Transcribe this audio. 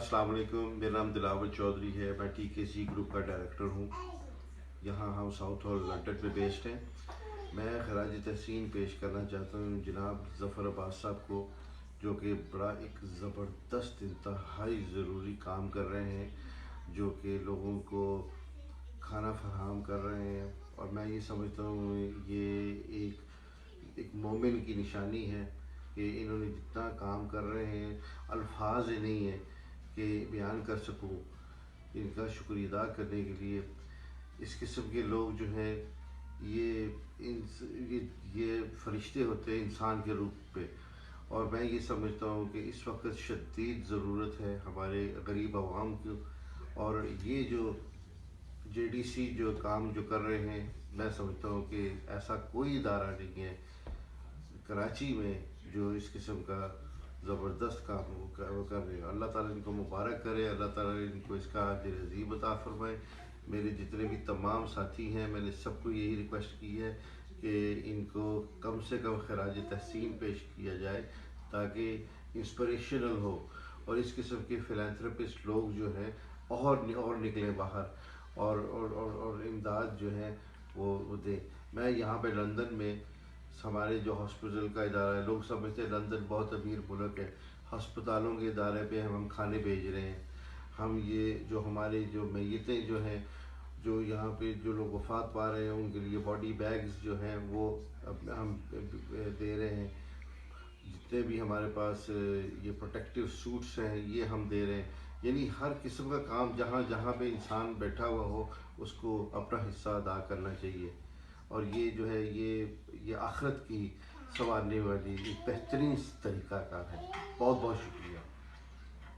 अस्सलाम वालेकुम। मेरा नाम दिलावर चौधरी है। मैं TKC ग्रुप का डायरेक्टर हूँ। यहाँ हम साउथ हॉल लंदन में बेस्ड हैं। मैं खराज तहसीन पेश करना चाहता हूँ जनाब ज़फ़र अब्बास साहब को, जो कि बड़ा एक ज़बरदस्त इंतहाई ज़रूरी काम कर रहे हैं, जो कि लोगों को खाना फराहम कर रहे हैं। और मैं ये समझता हूँ ये एक मोमिन की निशानी है कि इन्होंने जितना काम कर रहे हैं, अल्फाज ही नहीं है कि बयान कर सकूं इनका शुक्रिया अदा करने के लिए। इस किस्म के लोग जो हैं ये इन ये फरिश्ते होते हैं इंसान के रूप पे। और मैं ये समझता हूँ कि इस वक्त शदीद ज़रूरत है हमारे गरीब आवाम को। और ये जो JDC जो काम जो कर रहे हैं, मैं समझता हूँ कि ऐसा कोई इदारा नहीं है कराची में जो इस किस्म का ज़बरदस्त काम वो कर रहे हैं। अल्लाह ताला इनको मुबारक करे, अल्लाह ताला इनको इसका अजर अज़ीम अता फरमाए। मेरे जितने भी तमाम साथी हैं, मैंने सबको यही रिक्वेस्ट की है कि इनको कम से कम खराज तहसीन पेश किया जाए ताकि इंस्पिरेशनल हो और इस किस्म के फिलैंथ्रोपिस्ट लोग जो हैं और निकलें बाहर और इमदाद जो है वो दें। मैं यहाँ पे लंदन में हमारे जो हॉस्पिटल का इदारा है, लोग समझते हैं लंदन बहुत अमीर मुल्क है, अस्पतालों के इदारे पे हम खाने भेज रहे हैं। हम ये जो हमारे जो मैयतें जो हैं, जो यहाँ पे जो लोग वफ़ात पा रहे हैं, उनके लिए बॉडी बैग्स जो हैं वो हम दे रहे हैं। जितने भी हमारे पास ये प्रोटेक्टिव सूट्स हैं ये हम दे रहे हैं। यानी हर किस्म का काम जहाँ जहाँ पे इंसान बैठा हुआ हो उसको अपना हिस्सा अदा करना चाहिए। और ये जो है ये आखिरत की संवारने वाली एक बेहतरीन तरीका कार है। बहुत बहुत शुक्रिया।